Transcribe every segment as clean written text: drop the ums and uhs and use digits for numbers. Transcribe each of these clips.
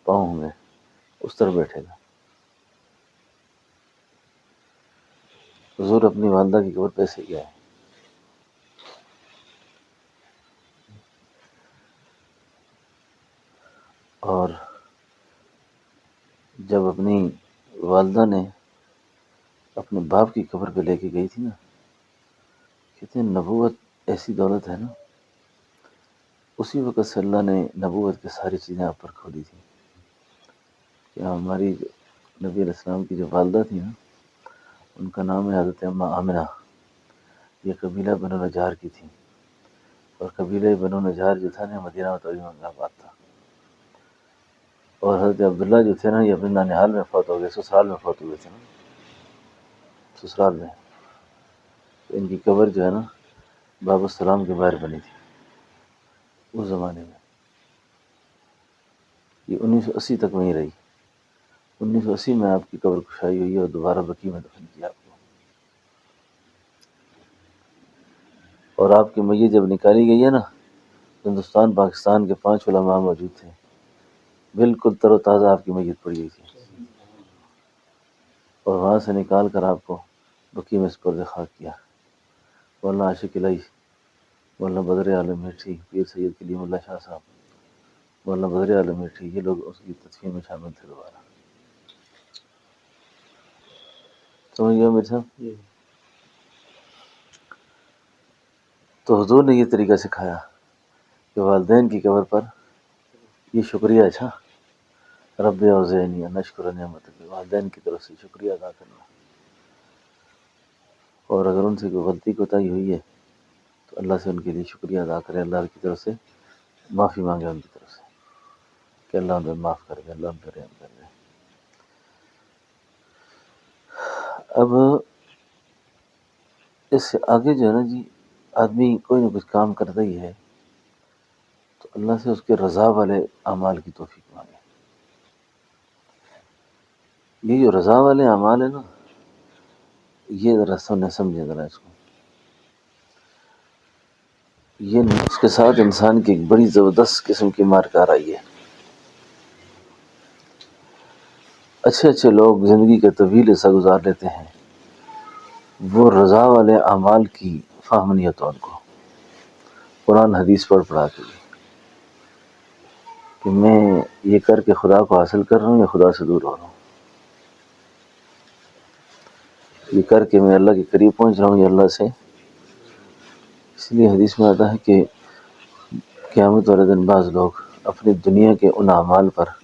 پاؤں ہوں گے اس طرح بیٹھے گا. حضور اپنی والدہ کی قبر پہ ایسے گیا ہے. اور جب اپنی والدہ نے اپنے باپ کی قبر پہ لے کے گئی تھی نا، کہتے ہیں نبوت ایسی دولت ہے نا، اسی وقت سے اللہ نے نبوت کی ساری چیزیں آپ پر کھولی تھی. کہ ہماری نبی علیہ السلام کی جو والدہ تھی نا، ان کا نام ہے حضرت اماں آمنہ. یہ قبیلہ بنو نجار کی تھی، اور قبیلہ بنو نجار جو تھا نا مدینہ طیبہ میں آباد تھا. اور حضرت عبداللہ جو تھے نا، یہ اپنے نانحال میں فوت ہو گئے، سسرال میں فوت ہوئے تھے نا، سسرال میں. ان کی قبر جو ہے نا باب السلام کے باہر بنی تھی اس زمانے میں. یہ 1980 تک وہیں رہی. 1980 میں آپ کی قبر کشائی ہوئی اور دوبارہ بقیع میں دفن کیا آپ کو. اور آپ کی میت جب نکالی گئی ہے نا، ہندوستان پاکستان کے 5 علماء موجود تھے، بالکل تر و تازہ آپ کی میت پڑی ہوئی تھی. اور وہاں سے نکال کر آپ کو بقیع میں سپرد خاک کیا. مولانا عاشق الہی، مولانا بدر عالم میٹھی، پیر سید کلیم اللہ شاہ صاحب، مولانا بدر عالم میٹھی، یہ لوگ اس کی تدفین میں شامل تھے دوبارہ. سمجھ گیا میرے صاحب؟ تو حضور نے یہ طریقہ سکھایا کہ والدین کی قبر پر یہ شکریہ، اچھا رب اوزعنی ان اشکر نعمتک، والدین کی طرف سے شکریہ ادا کرنا. اور اگر ان سے کوئی غلطی کوتاہی ہوئی ہے تو اللہ سے ان کے لیے شکریہ ادا کرے، اللہ کی طرف سے معافی مانگے ان کی طرف سے کہ اللہ ان پہ معاف کر دے، اللہ ان پہ رحم کر دے. اب اس سے آگے جو ہے نا جی، آدمی کوئی نہ کچھ کام کرتا ہی ہے تو اللہ سے اس کے رضا والے اعمال کی توفیق مانگے. یہ جو رضا والے اعمال ہیں نا، یہ ذرا سمجھے ذرا اس کو. یہ نفس کے ساتھ انسان کی ایک بڑی زبردست قسم کی مار کار آئی ہے. اچھے لوگ زندگی کا طویل حصہ گزار لیتے ہیں، وہ رضا والے اعمال کی فہم نہیں ہوتا ان کو. قرآن حدیث پڑھا کے کہ میں یہ کر کے خدا کو حاصل کر رہا ہوں یا خدا سے دور ہو رہا ہوں، یہ کر کے میں اللہ کے قریب پہنچ رہا ہوں یا اللہ سے. اس لیے حدیث میں آتا ہے کہ قیامت والے دن بعض لوگ اپنی دنیا کے ان اعمال پر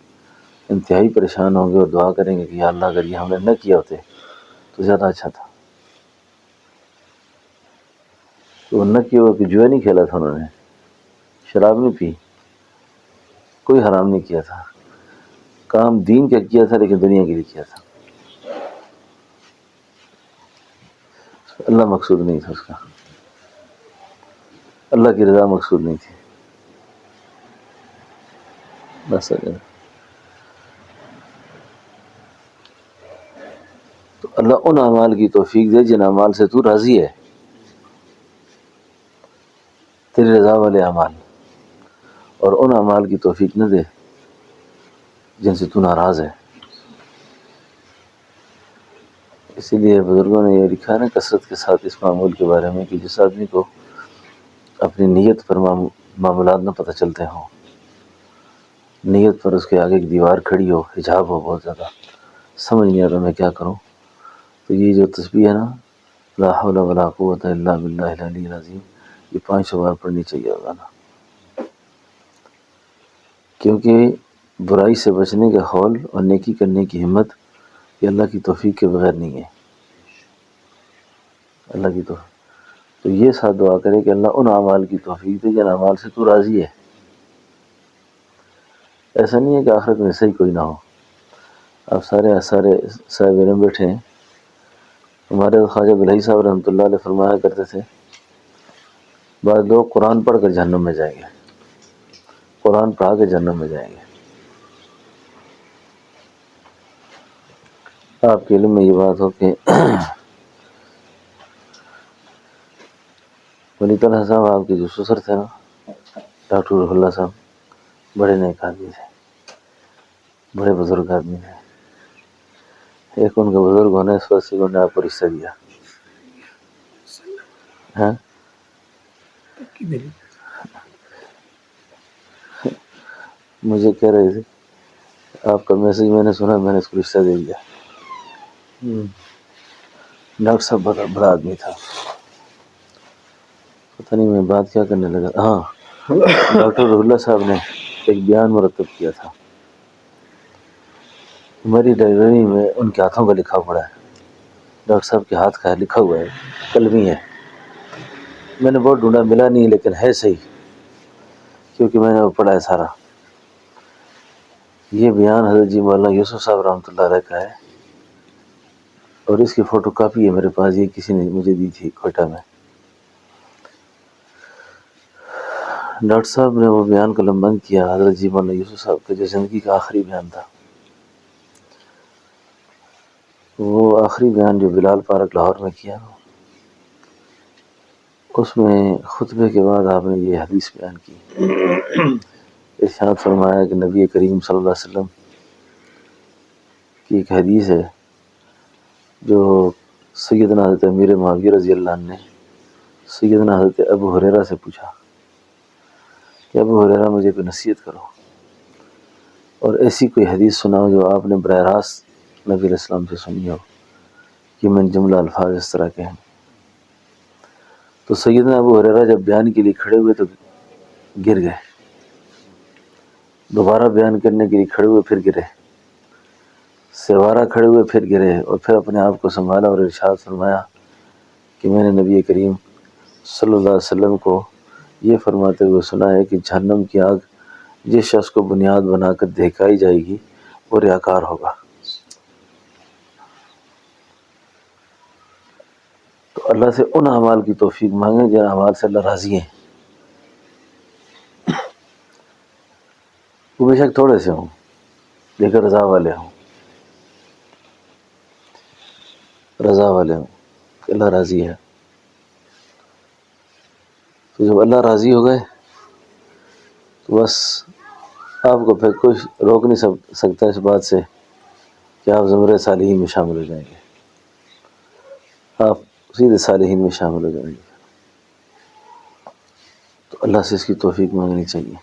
انتہائی پریشان ہوں گے اور دعا کریں گے کہ یا اللہ اگر یہ ہم نے نہ کیا ہوتے تو زیادہ اچھا تھا. تو نہ کیا ہوا کہ جوا نہیں کھیلا تھا انہوں نے، شراب نہیں پی، کوئی حرام نہیں کیا تھا، کام دین کا کیا تھا لیکن دنیا کے لیے کیا تھا. اللہ مقصود نہیں تھا اس کا، اللہ کی رضا مقصود نہیں تھی. بس تو اللہ ان اعمال کی توفیق دے جن اعمال سے تو راضی ہے، تیری رضا والے اعمال، اور ان اعمال کی توفیق نہ دے جن سے تو ناراض ہے. اسی لیے بزرگوں نے یہ لکھا ہے نا کثرت کے ساتھ اس معمول کے بارے میں کہ جس آدمی کو اپنی نیت پر معاملات نہ پتہ چلتے ہوں، نیت پر اس کے آگے ایک دیوار کھڑی ہو، حجاب ہو بہت زیادہ، سمجھ نہیں آ رہا میں کیا کروں، تو یہ جو تسبیح ہے نا لا حول ولا قوت الا باللہ العلی العظیم، یہ 500 بار پڑھنی چاہیے روزانہ. کیونکہ برائی سے بچنے کا حول اور نیکی کرنے کی ہمت یہ اللہ کی توفیق کے بغیر نہیں ہے. اللہ کی توفیق تو یہ ساتھ دعا کرے کہ اللہ ان اعمال کی توفیق دے جن اعمال سے تو راضی ہے. ایسا نہیں ہے کہ آخرت میں صحیح کوئی نہ ہو. آپ سارے صاحب علم بیٹھے ہیں. ہمارے خواجہ بلہی صاحب رحمۃ اللہ علیہ فرمایا کرتے تھے بعض لوگ قرآن پڑھ کر جہنم میں جائیں گے، قرآن پڑھا کے جہنم میں جائیں گے. آپ کے علم میں یہ بات ہو کہ ولی طلحہ صاحب آپ کے جو سسر تھے نا ڈاکٹر رح اللہ صاحب، بڑے نیک آدمی تھے. بڑے بزرگ آدمی ہیں، ایک ان کا بزرگ ہونے اس وجہ سے انہوں نے آپ کو رشتہ دیا. ہاں مجھے کہہ رہے تھے آپ کا میسج میں نے سنا، میں نے اس کو رشتہ دے دیا. ڈاکٹر صاحب بڑا آدمی تھا، پتہ نہیں میں بات کیا کرنے لگا. ہاں ڈاکٹر رح اللہ صاحب نے ایک بیان مرتب کیا تھا، میری لائبریری میں ان کے ہاتھوں کا لکھا پڑا ہے، ڈاکٹر صاحب کے ہاتھ کا لکھا ہوا ہے، قلمی ہے. میں نے بہت ڈھونڈا ملا نہیں، لیکن ہے صحیح کیونکہ میں نے وہ پڑھا ہے سارا. یہ بیان حضرت جی مولانا یوسف صاحب رحمۃ اللہ علیہ کا ہے، اور اس کی فوٹو کاپی ہے میرے پاس، یہ کسی نے مجھے دی تھی کوئٹہ میں. ڈاکٹر صاحب نے وہ بیان قلم بند کیا، حضرت جی مولانا یوسف صاحب کا جو زندگی کا آخری بیان تھا، وہ آخری بیان جو بلال پارک لاہور میں کیا، اس میں خطبے کے بعد آپ نے یہ حدیث بیان کی. ارشاد فرمایا کہ نبی کریم صلی اللہ علیہ وسلم کی ایک حدیث ہے جو سیدنا حضرت امیر معاویہ رضی اللہ عنہ نے سیدنا حضرت ابو ہریرہ سے پوچھا کہ ابو ہریرہ مجھے کوئی نصیحت کرو، اور ایسی کوئی حدیث سناؤ جو آپ نے براہ راست نبی علیہ السلام سے سنی ہو کہ من جملہ الفاظ اس طرح کے ہیں. تو سیدنا ابو ہریرہ جب بیان کے لیے کھڑے ہوئے تو گر گئے، دوبارہ بیان کرنے کے لیے کھڑے ہوئے پھر گرے، سوارا کھڑے ہوئے پھر گرے، اور پھر اپنے آپ کو سنبھالا اور ارشاد فرمایا کہ میں نے نبی کریم صلی اللہ علیہ وسلم کو یہ فرماتے ہوئے سنا ہے کہ جہنم کی آگ جس شخص کو بنیاد بنا کر دہکائی جائے گی وہ ریاکار ہوگا. تو اللہ سے ان اعمال کی توفیق مانگیں جن اعمال سے اللہ راضی ہیں، وہ بے شک تھوڑے سے ہوں لیکن رضا والے ہوں، رضا والے ہوں کہ اللہ راضی ہے. تو جب اللہ راضی ہو گئے تو بس آپ کو پھر کوئی روک نہیں سکتا اس بات سے کہ آپ زمرے صالحین میں شامل ہو جائیں گے، آپ سیدھے صالحین میں شامل ہو جائیں گے. تو اللہ سے اس کی توفیق مانگنی چاہیے.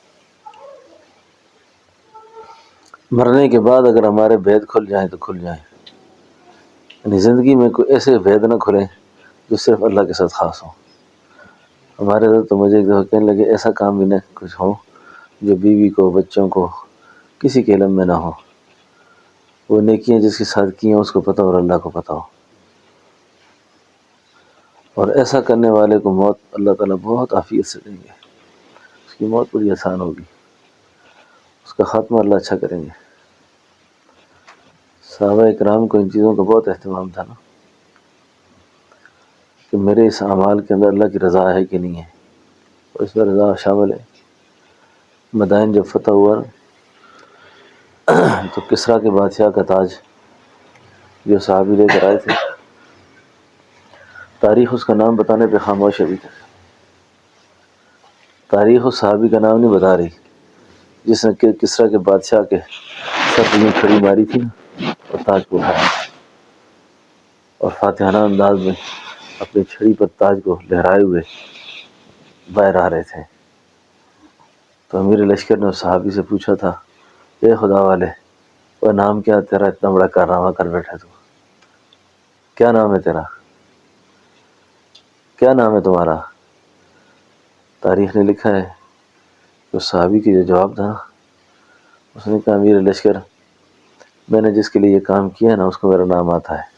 مرنے کے بعد اگر ہمارے بید کھل جائیں تو کھل جائیں، یعنی زندگی میں کوئی ایسے بید نہ کھلیں جو صرف اللہ کے ساتھ خاص ہوں. ہمارے ادھر تو مجھے کہنے لگے ایسا کام بھی نہ کچھ ہو جو بیوی کو بچوں کو کسی کے علم میں نہ ہو، وہ نیکیاں جس کے ساتھ کی ہیں اس کو پتہ اور اللہ کو پتہ ہو. اور ایسا کرنے والے کو موت اللہ تعالیٰ بہت عافیت سے دیں گے، اس کی موت بڑی آسان ہوگی، اس کا خاتمہ اللہ اچھا کریں گے. صحابہ اکرام کو ان چیزوں کا بہت اہتمام تھا نا، کہ میرے اس اعمال کے اندر اللہ کی رضا ہے کہ نہیں ہے، اور اس میں رضا شامل ہے. مدائن جب فتح ہوا تو کسریٰ کے بادشاہ کا تاج جو صحابی لے کر آئے تھے، تاریخ اس کا نام بتانے پہ خاموش ابھی تک، تاریخ اس صحابی کا نام نہیں بتا رہی جس نے کسریٰ کے بادشاہ کے سر میں کھڑی ماری تھی اور تاج کو اٹھایا اور فاتحانہ انداز میں اپنی چھڑی پر تاج کو لہرائے ہوئے باہر آ رہے تھے. تو امیر لشکر نے اس صحابی سے پوچھا تھا اے خدا والے، وہ نام کیا تیرا، اتنا بڑا کارنامہ کر بیٹھا تو، کیا نام ہے تیرا، کیا نام ہے تمہارا؟ تاریخ نے لکھا ہے کہ اس صحابی کے جو جواب تھا، اس نے کہا امیر لشکر، میں نے جس کے لیے یہ کام کیا ہے نا اس کو میرا نام آتا ہے،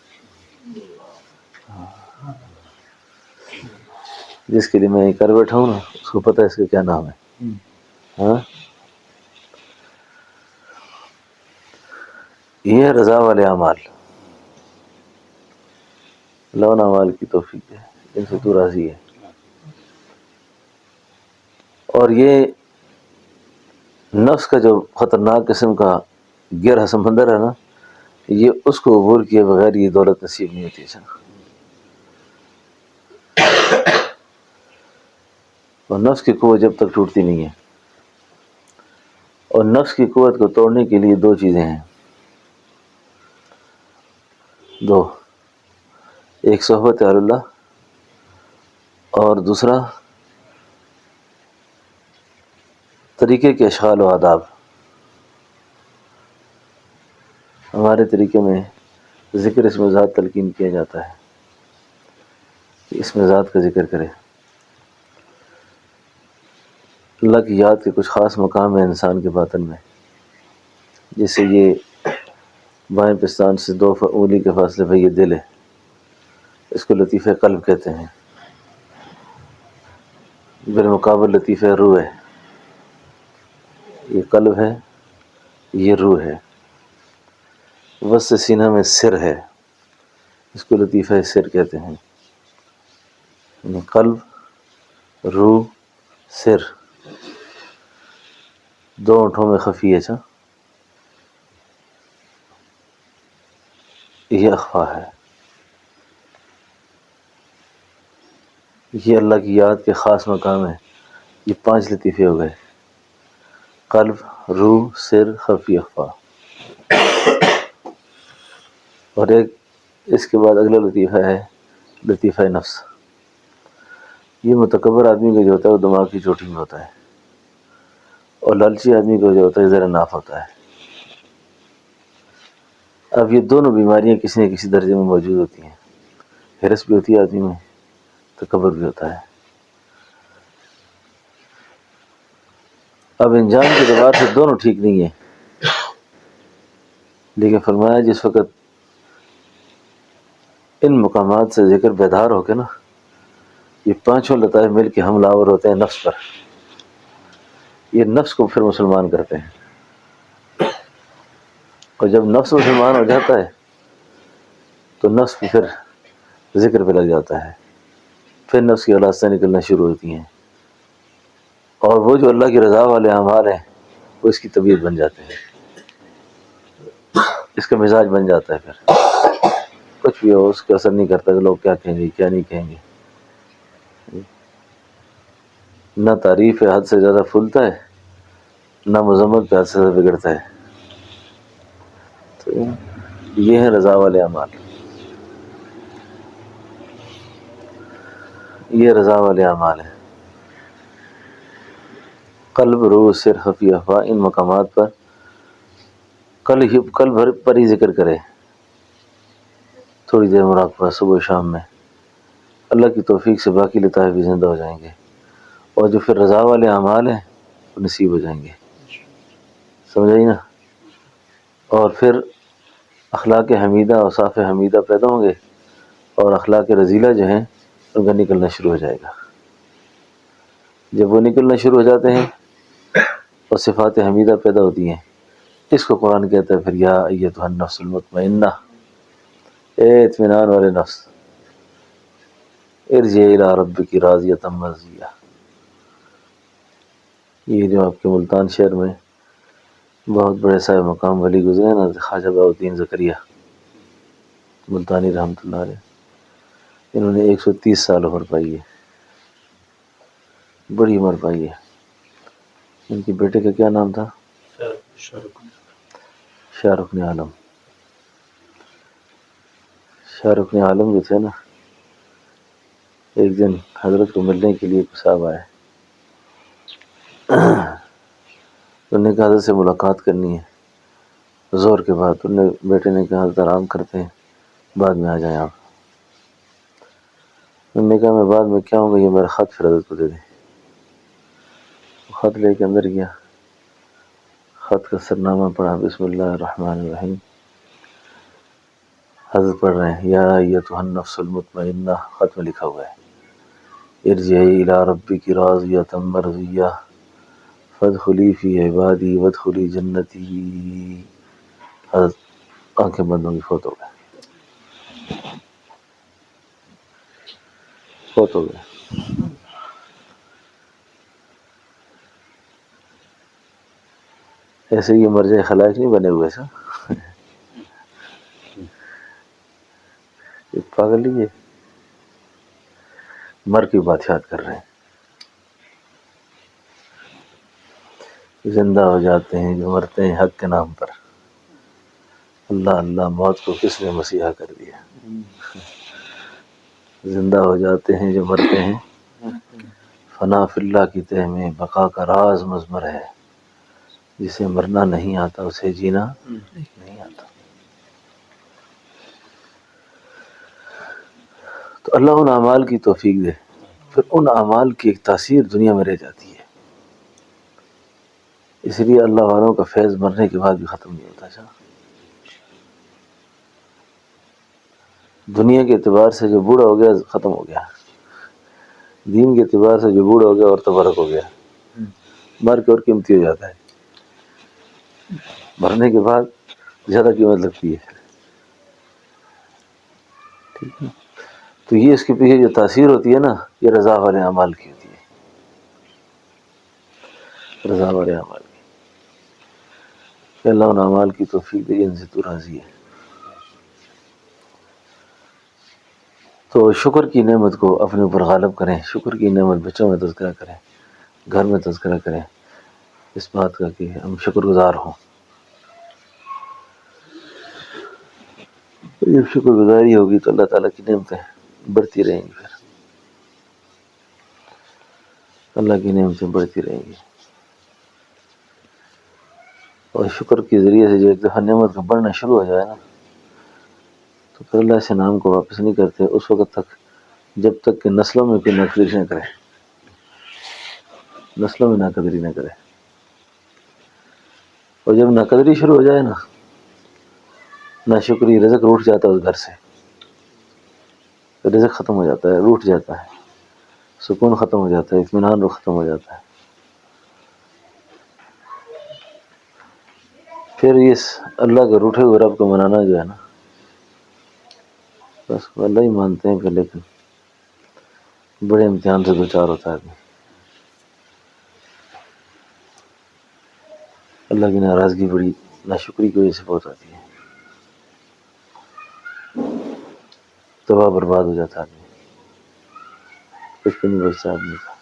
جس کے لیے میں یہ کر بیٹھا ہوں نا اس کو پتہ ہے اس کا کیا نام ہے. ہاں یہ ہے رضا والے اعمال، لون اعمال کی توفیق ہے جن سے تو راضی ہے. اور یہ نفس کا جو خطرناک قسم کا گہرا سمندر ہے نا، یہ اس کو عبور کیے بغیر یہ دولت نصیب نہیں ہوتی ہے. اور نفس کی قوت جب تک ٹوٹتی نہیں ہے اور نفس کی قوت کو توڑنے کے لیے دو چیزیں ہیں، دو، ایک صحبت اہل اللہ اور دوسرا طریقے کے اشغال و آداب۔ ہمارے طریقے میں ذکر اسم ذات تلقین کیا جاتا ہے کہ اسم ذات کا ذکر کرے۔ اللہ کی یاد کے کچھ خاص مقام ہیں انسان کے باطن میں، جیسے یہ بائیں پستان سے 2 انگلی کے فاصلے پہ یہ دل ہے، اس کو لطیفہ قلب کہتے ہیں، بالمقابل لطیفہ روح ہے۔ یہ قلب ہے، یہ روح ہے۔ وسط سینہ میں سر ہے، اس کو لطیفہ سر کہتے ہیں۔ یعنی قلب، روح، سر، 2 ہونٹوں میں خفی ہے، یہ اخفا ہے۔ یہ اللہ کی یاد کے خاص مقام ہے۔ یہ 5 لطیفے ہو گئے، قلب، روح، سر، خفی، اخفا۔ اور ایک اس کے بعد اگلا لطیفہ ہے لطیفہ نفس۔ یہ متکبر آدمی کا جو ہوتا ہے وہ دماغ کی چوٹی میں ہوتا ہے، اور لالچی آدمی کا جو ہوتا ہے ذرا ناف ہوتا ہے۔ اب یہ دونوں بیماریاں کسی نہ کسی درجے میں موجود ہوتی ہیں، ہرس بھی ہوتی ہے آدمی میں، تکبر بھی ہوتا ہے۔ اب انجام کے اعتبار سے دونوں ٹھیک نہیں ہیں، لیکن فرمایا جس وقت ان مقامات سے ذکر بیدار ہو کے نا، یہ 5 لطائف مل کے حملہ آور ہوتے ہیں نفس پر، یہ نفس کو پھر مسلمان کرتے ہیں۔ اور جب نفس مسلمان ہو جاتا ہے تو نفس پھر ذکر پہ لگ جاتا ہے، پھر نفس کی اولادیں نکلنا شروع ہوتی ہیں، اور وہ جو اللہ کی رضا والے اعمال ہیں وہ اس کی طبیعت بن جاتے ہیں، اس کا مزاج بن جاتا ہے۔ پھر کچھ بھی ہو اس کا اثر نہیں کرتا کہ لوگ کیا کہیں گے کیا نہیں کہیں گے۔ نہ تعریف ہے حد سے زیادہ پھولتا ہے، نہ مذمت پہ حد سے زیادہ بگڑتا ہے۔ تو یہ ہے رضا والے اعمال، یہ رضا والے اعمال ہیں۔ قلب، روح، سر، خفی، اخفا، ان مقامات پر کل بھر پر ہی ذکر کرے، تھوڑی دیر مراقبہ صبح و شام میں، اللہ کی توفیق سے باقی لطائف بھی زندہ ہو جائیں گے، اور جو پھر رضا والے اعمال ہیں وہ نصیب ہو جائیں گے۔ سمجھائی نا؟ اور پھر اخلاق حمیدہ اور صاف حمیدہ پیدا ہوں گے، اور اخلاق رذیلہ جو ہیں ان کا نکلنا شروع ہو جائے گا۔ جب وہ نکلنا شروع ہو جاتے ہیں اور صفات حمیدہ پیدا ہوتی ہیں، اس کو قرآن کہتا ہے پھر یا ایتھا النفس المطمئنہ، اے اطمینان والے نفس، ارجعی الی ربک راضیۃ مرضیہ۔ یہ جو آپ کے ملتان شہر میں بہت بڑے صاحب مقام ولی گزرے ہیں نا، خواجہ بہاؤالدین زکریا ملتانی رحمۃ اللہ علیہ، انہوں نے 130 سال عمر پائی ہے، بڑی عمر پائی ہے۔ ان کے بیٹے کا کیا نام تھا؟ شاہ رکن عالم۔ شاہ رکن عالم جو تھے نا، ایک دن حضرت کو ملنے کے لیے صاحب آئے، انہوں نے کہا حضرت سے ملاقات کرنی ہے زور کے بعد۔ انہوں نے بیٹے نے کہا حضرت آرام کرتے ہیں، بعد میں آ جائیں آپ۔ انہوں نے کہا میں بعد میں کیا ہوں گا، یہ میرا خط پھر حضرت کو دے دیں۔ خط لے کے اندر گیا، خط کا سرنامہ پڑھا، بسم اللہ الرحمن الرحیم۔ حضرت پڑھ رہے ہیں یا ایتھا النفس المطمئنہ، خط میں لکھا ہوا ہے ارجعی الی ربک راضیۃ مرضیہ فادخلی فی عبادی وادخلی جنتی۔ حضرت آنکھیں بند ہوں گی، فوت ہو گئے، فوت ہو گئے۔ ایسے یہ مرجع خلائق نہیں بنے ہوئے سا، پاگل ہی ہے، مر کی بات یاد کر رہے ہیں۔ زندہ ہو جاتے ہیں جو مرتے ہیں حق کے نام پر، اللہ اللہ موت کو کس نے مسیحا کر دیا۔ زندہ ہو جاتے ہیں جو مرتے ہیں، فنا فی اللہ کی تہ میں بقا کا راز مضمر ہے، جسے مرنا نہیں آتا اسے جینا نہیں آتا۔ تو اللہ ان اعمال کی توفیق دے، پھر ان اعمال کی ایک تاثیر دنیا میں رہ جاتی ہے۔ اس لیے اللہ والوں کا فیض مرنے کے بعد بھی ختم نہیں ہوتا۔ دنیا کے اعتبار سے جو بوڑھا ہو گیا ختم ہو گیا، دین کے اعتبار سے جو بوڑھا ہو گیا اور تبرک ہو گیا، مر کے اور قیمتی ہو جاتا ہے، مرنے کے بعد زیادہ قیمت لگتی ہے۔ ٹھیک ہے، تو یہ اس کے پیچھے جو تاثیر ہوتی ہے نا، یہ رضا والے اعمال کی ہوتی ہے، رضا والے اعمال کی، کہ اللہ ان اعمال کی توفیق دے جن سے تو راضی ہے۔ تو شکر کی نعمت کو اپنے اوپر غالب کریں، شکر کی نعمت بچوں میں تذکرہ کریں، گھر میں تذکرہ کریں اس بات کا کہ ہم شکر گزار ہوں۔ جب شکر گزاری ہوگی تو اللہ تعالیٰ کی نعمتیں بڑھتی رہیں گی، پھر اللہ کی نعمتیں بڑھتی رہیں گی۔ اور شکر کے ذریعے سے جو ایک دفعہ نعمت کا بڑھنا شروع ہو جائے نا، تو پھر اللہ سے نام کو واپس نہیں کرتے اس وقت تک جب تک کہ نسلوں میں کوئی ناقدری نہ کرے، نسلوں میں ناقدری نہ کرے۔ اور جب ناقدری شروع ہو جائے نا، ناشکری، رزق روٹ جاتا ہے اس گھر سے، رزق ختم ہو جاتا ہے، روٹ جاتا ہے، سکون ختم ہو جاتا ہے، اطمینان ختم ہو جاتا ہے۔ پھر اس اللہ کے روٹھے ہوئے رب کو منانا جو ہے نا، بس وہ اللہ ہی مانتے ہیں پھر، لیکن بڑے امتحان سے دو چار ہوتا ہے آدمی۔ اللہ کی ناراضگی بڑی ناشکری کی وجہ سے بہت آتی ہے، تباہ برباد ہو جاتا ہے آدمی، کچھ بھی نہیں بچتا آدمی کا۔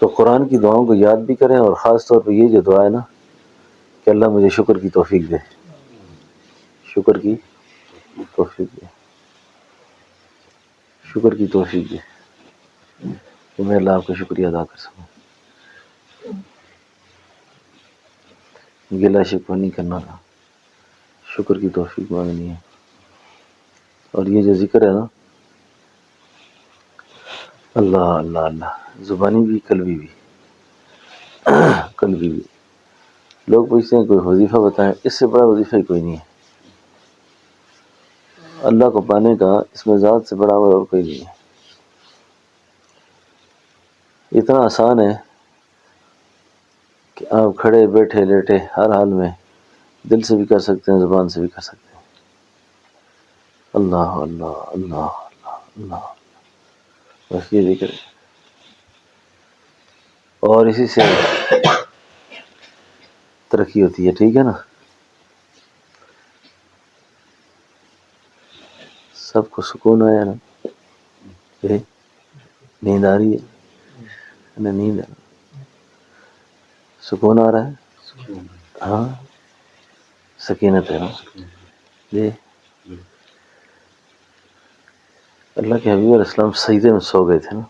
تو قرآن کی دعاؤں کو یاد بھی کریں، اور خاص طور پہ یہ جو دعا ہے نا کہ اللہ مجھے شکر کی توفیق دے، شکر کی توفیق دے، شکر کی توفیق دے کہ میں اللہ آپ کا شکریہ ادا کر سکوں، گلہ شکوہ نہیں کرنا تھا، شکر کی توفیق مانگنی ہے۔ اور یہ جو ذکر ہے نا، اللہ اللہ اللہ، زبانی بھی قلبی بھی، قلبی بھی۔ لوگ پوچھتے ہیں کوئی وظیفہ بتائیں، اس سے بڑا وظیفہ ہی کوئی نہیں ہے، اللہ کو پانے کا اس میں ذات سے بڑا اور کوئی نہیں ہے۔ اتنا آسان ہے کہ آپ کھڑے بیٹھے لیٹے ہر حال میں دل سے بھی کر سکتے ہیں، زبان سے بھی کر سکتے ہیں، اللہ اللہ اللہ اللہ اللہ، بس یہ ذکر ہے۔ اور اسی سے ترقی ہوتی ہے، ٹھیک ہے نا۔ سب کو سکون آیا نا، نیند آ رہی ہے، نیند ہے، سکون آ رہا ہے، ہاں سکینت ہے نا جی۔ اللہ کے حبیب علیہ السلام سجدے میں سو گئے تھے نا،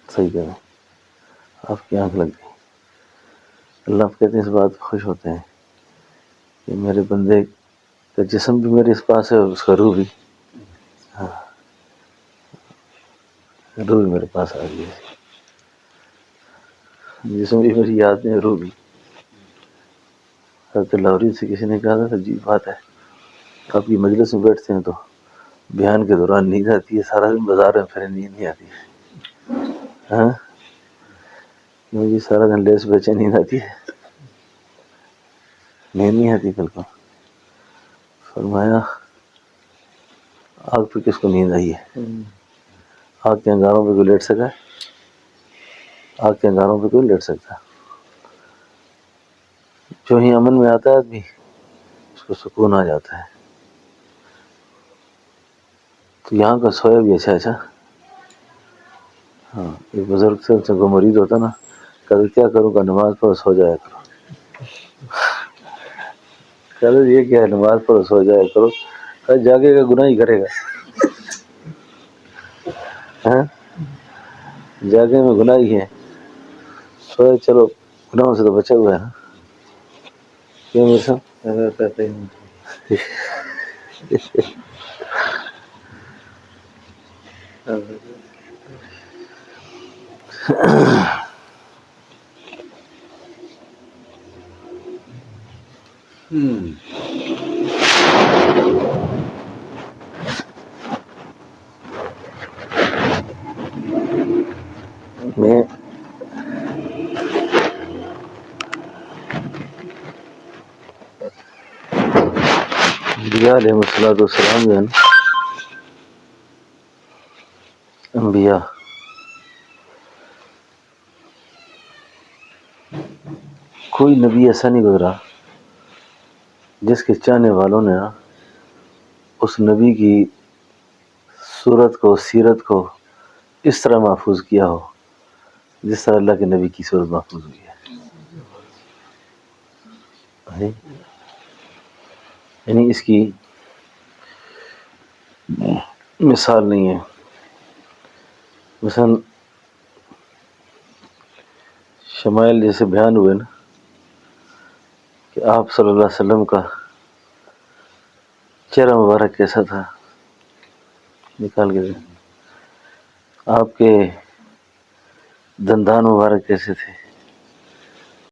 سجدے میں آپ کی آنکھ لگ گئی، اللہ کہتے ہیں اس بات پہ خوش ہوتے ہیں کہ میرے بندے کا جسم بھی میرے اس پاس ہے اور اس کا روح بھی، ہاں روح بھی میرے پاس آ گئی ہے، جسم بھی میری یاد میں، روح بھی۔ حضرت لاہوری سے کسی نے کہا تھا عجیب بات ہے، آپ کی مجلس میں بیٹھتے ہیں تو بیان کے دوران نیند آتی ہے، سارا دن بازار میں پھرے نیند نہیں آتی ہے، ہاں مجھے سارا دن لیس بیچے نیند آتی ہے، نیند نہیں آتی بالکل۔ فرمایا آگ پہ کس کو نیند آئی ہے؟ آگ کے انگاروں پہ کوئی لیٹ سکا ہے؟ آگ کے انگاروں پہ کوئی لیٹ سکتا؟ جو ہی امن میں آتا ہے آدمی اس کو سکون آ جاتا ہے۔ تو یہاں کا سویا بھی اچھا. ہاں ایک بزرگ سے کوئی مریض ہوتا نا، کہتے کیا کروں کا نماز پڑھو سو جایا کرو. کہتے یہ کیا ہے نماز پڑھو سو جایا کرو، جاگے گا گناہ ہی کرے گا. جاگے میں گناہ ہی ہے، سوئے چلو گناہوں سے تو بچا ہوا ہے نا. کیوں میرے صاحب میں انبیاء علیہ السلام جو ہے نا، انبیاء کوئی نبی ایسا نہیں گزرا جس کے چاہنے والوں نے اس نبی کی صورت کو، سیرت کو اس طرح محفوظ کیا ہو جس طرح اللہ کے نبی کی صورت محفوظ ہوئی ہے. یعنی اس کی مثال نہیں ہے. مثلا شمائل جیسے بیان ہوئے نا کہ آپ صلی اللہ علیہ وسلم کا چہرہ مبارک کیسا تھا، نکال کے دیں. آپ کے دندان مبارک کیسے تھے،